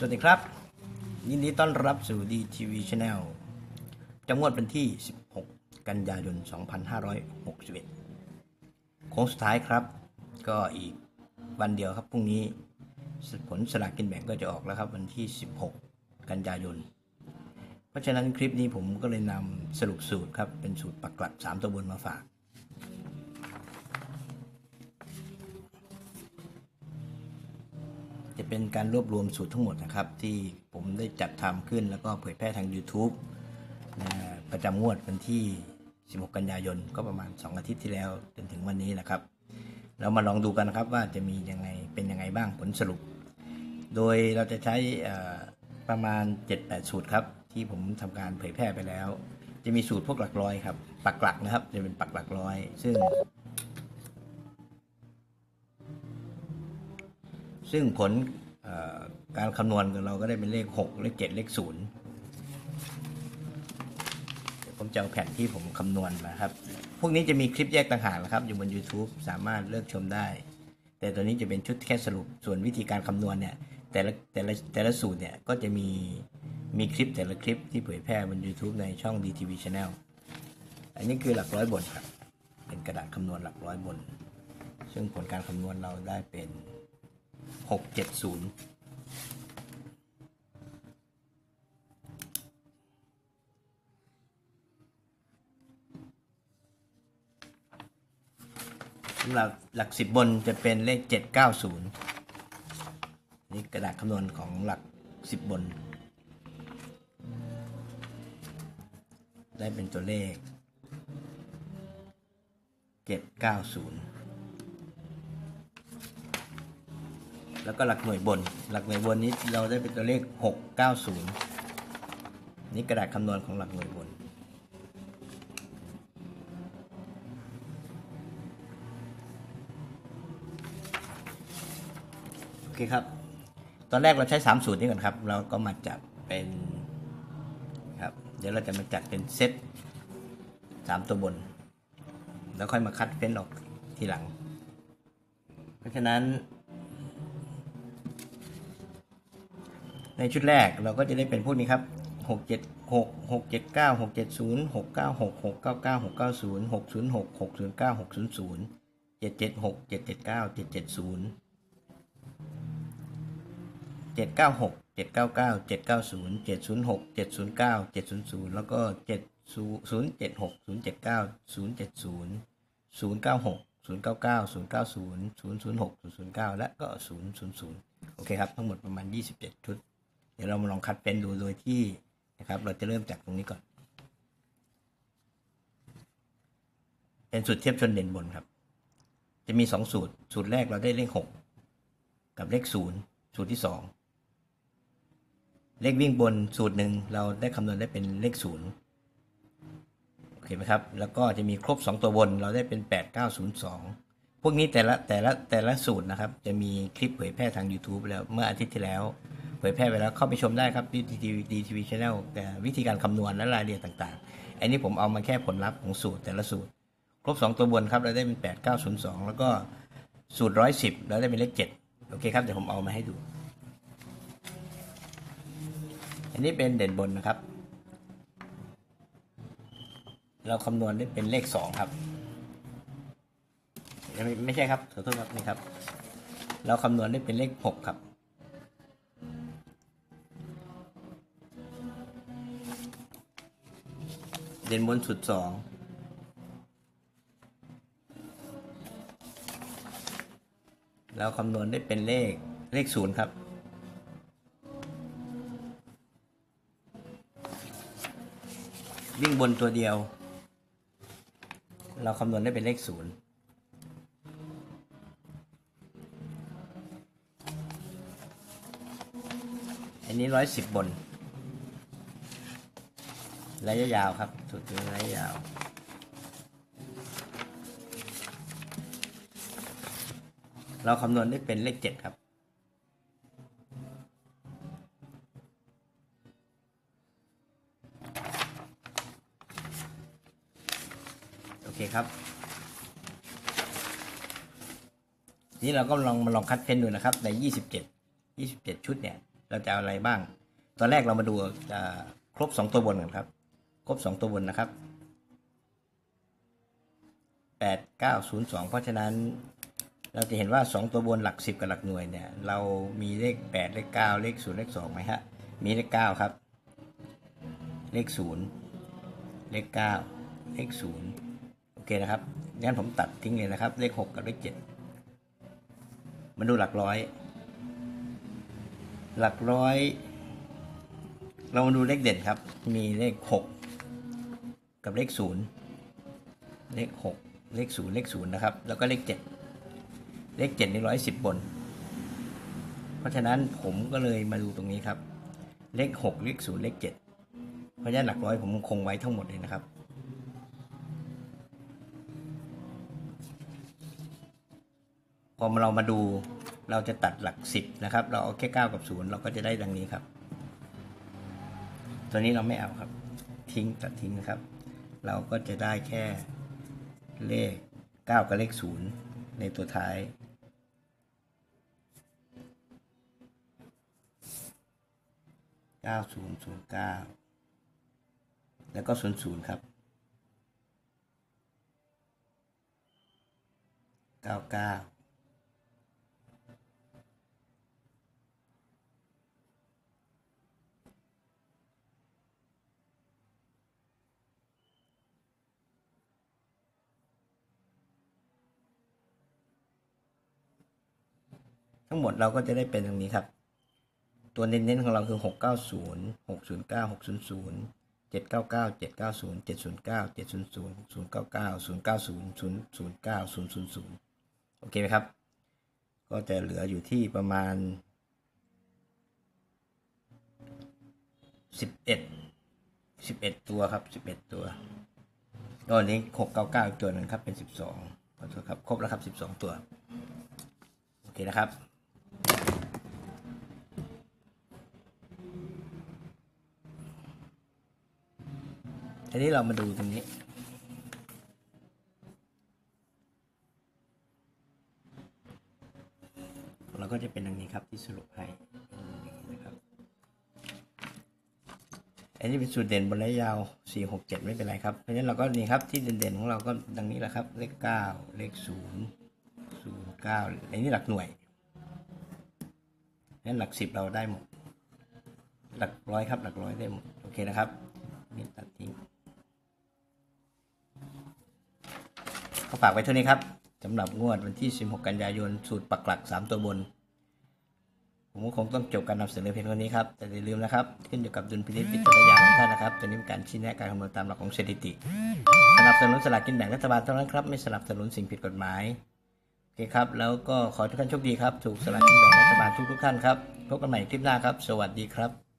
สวัสดีครับยินดีต้อนรับสู่ DTV Channel จำงวดเป็นที่ 16 กันยายน 2561 โค้งสุดท้ายครับก็อีกวันเดียวครับพรุ่งนี้ผลสลากกินแบ่งก็จะออกแล้วครับวันที่ 16 กันยายน เพราะฉะนั้นคลิปนี้ผมก็เลยนำสรุปสูตรครับเป็นสูตรปักหลัก3ตัวบนมาฝากจะเป็นการรวบรวมสูตรทั้งหมดนะครับที่ผมได้จัดทำขึ้นแล้วก็เผยแพร่ทาง YouTube ประจำงวดวันที่ 16 กันยายนก็ประมาณ2 อาทิตย์ที่แล้วจนถึงวันนี้นะครับเรามาลองดูกันนะครับว่าจะมียังไงเป็นยังไงบ้างผลสรุปโดยเราจะใช้ประมาณ 7-8 สูตรครับที่ผมทำการเผยแพร่ไปแล้วจะมีสูตรพวกหลักร้อยครับปักหลักนะครับจะเป็นปักหลักร้อยซึ่งผลการคำนวณของเราก็ได้เป็นเลข6เลข7เลข0เดี๋ยวผมจะเอาแผ่นที่ผมคำนวณนะครับพวกนี้จะมีคลิปแยกต่างหากนะครับอยู่บน YouTube สามารถเลือกชมได้แต่ตัวนี้จะเป็นชุดแค่สรุปส่วนวิธีการคำนวณเนี่ยแต่ละสูตรเนี่ยก็จะมีคลิปแต่ละคลิปที่เผยแพร่บน YouTube ในช่อง DTV Channel อันนี้คือหลักร้อยบนครับเป็นกระดาษคำนวณหลักร้อยบนซึ่งผลการคำนวณเราได้เป็น670สำหรับหลัก10บนจะเป็นเลข790นี่กระดาษคำนวณของหลัก10บนได้เป็นตัวเลข790แล้วก็หลักหน่วยบนนี้เราได้เป็นตัวเลข690นี่กระดาษคำนวณของหลักหน่วยบนโอเคครับตอนแรกเราใช้3สูตรนี้ก่อนครับเราก็มาจัดเป็นครับเดี๋ยวเราจะมาจัดเป็นเซต3ตัวบนแล้วค่อยมาคัดเฟ้นออกทีหลังเพราะฉะนั้นในชุดแรกเราก็จะได้เป็นพวกนี้ครับ676 679 670 696 699 690 606 609 600 776 779 770 796 799 790 706 709 700แล้วก็076 079 070 096 099 090 006 009และก็000โอเคครับทั้งหมดประมาณ27ชุดเดี๋ยวเรามาลองคัดเป็นดูโดยที่นะครับเราจะเริ่มจากตรงนี้ก่อนเป็นสูตรเทียบชนเด่นบนครับจะมี2สูตรสูตรแรกเราได้เลข6กับเลข0สูตรที่2เลขวิ่งบนสูตรหนึ่งเราได้คำนวณได้เป็นเลข0โอเคไหมครับแล้วก็จะมีครบ2ตัวบนเราได้เป็น8902พวกนี้แต่ละสูตรนะครับจะมีคลิปเผยแพร่ทาง YouTube แล้วเมื่ออาทิตย์ที่แล้วเผยแพร่ไปแล้วเข้าไปชมได้ครับที่ DTV Channel แต่วิธีการคำนวณและรายละเอียดต่างๆอันนี้ผมเอามาแค่ผลลัพธ์ของสูตรแต่ละสูตรครบ2ตัวบนครับเราได้เป็น8902แล้วก็สูตร110เราได้เป็นเลข7โอเคครับเดี๋ยวผมเอามาให้ดูอันนี้เป็นเด่นบนนะครับเราคำนวณได้เป็นเลข2ครับไม่ใช่ครับขอโทษครับนี่ครับเราคำนวณได้เป็นเลข6ครับเด่นบนสุด2เราคำนวณได้เป็นเลข0ครับวิ่งบนตัวเดียวเราคำนวณได้เป็นเลข0อันนี้110บนระยะยาวครับสูตรระยะยาวเราคำนวณได้เป็นเลข7ครับโอเคครับนี่เราก็มาลองคัดเฟ้นดูนะครับใน27ชุดเนี่ย เราจะเอาอะไรบ้าง ตอนแรกเรามาดูครบ2ตัวบนกันครับครบ2ตัวบนนะครับ8902เพราะฉะนั้นเราจะเห็นว่า2ตัวบนหลัก10กับหลักหน่วยเนี่ยเรามีเลข8เลข9เลข0เลข2ไหมฮะมีเลข9ครับเลข0เลข9เลข0โอเคนะครับงั้นผมตัดทิ้งเลยนะครับเลข6กับเลข7มาดูหลักร้อยเรามาดูเลขเด่นครับมีเลข6กับเลข0เลข6เลข0เลข0นะครับแล้วก็เลข7เลข7นี่110บนเพราะฉะนั้นผมก็เลยมาดูตรงนี้ครับเลข6เลข0เลข7เพราะฉะนั้นหลักร้อยผมคงไว้ทั้งหมดเลยนะครับพอเรามาดูเราจะตัดหลัก10นะครับเราเอาแค่9กับ0เราก็จะได้ดังนี้ครับตัวนี้เราไม่เอาครับตัดทิ้งนะครับเราก็จะได้แค่เลข9กับเลข0ในตัวท้าย9009แล้วก็00ครับ99ทั้งหมดเราก็จะได้เป็นตรงนี้ครับตัวเน้นๆของเราคือ690 609 600 799 790 709 700 6099 090 009 000โอเคไหมครับก็จะเหลืออยู่ที่ประมาณ11ตัวครับ11ตัวก็อันนี้699อีกตัวนึงครับเป็น12ขอโทษครับครบแล้วครับ12ตัวโอเคนะครับทีนี้เรามาดูตรงนี้เราก็จะเป็นอย่างนี้ครับที่สรุปให้นะครับอันนี้เป็นสูตรเด่นบนระยะยาว4 6 7ไม่เป็นไรครับเพราะฉะนั้นเราก็นี่ครับที่เด่นๆของเราก็ดังนี้แหละครับเลข9เลข0 0 9อันนี้หลักหน่วยนั้นหลัก10เราได้หมดหลักร้อยครับหลักร้อยได้หมดโอเคนะครับนี่ตัดทิ้งก็ฝากไว้เท่านี้ครับสำหรับงวดวันที่16กันยายนสูตรปักหลัก3ตัวบนผมก็คงต้องจบการนำเสนอเพียงเท่านี้ครับแต่อย่าลืมนะครับขึ้นอยู่กับดุลพินิจพิจารณาของท่านนะครับตัวนี้เป็นการชี้แนะการคำนวณตามหลักของสถิติสนับสนุนสลากกินแบ่งรัฐบาลเท่านั้นครับไม่สนับสนุนสิ่งผิดกฎหมายโอเคครับแล้วก็ขอทุกท่านโชคดีครับถูกสลากกินแบ่งรัฐบาลทุกท่านครับพบกันใหม่คลิปหน้าครับสวัสดีครับ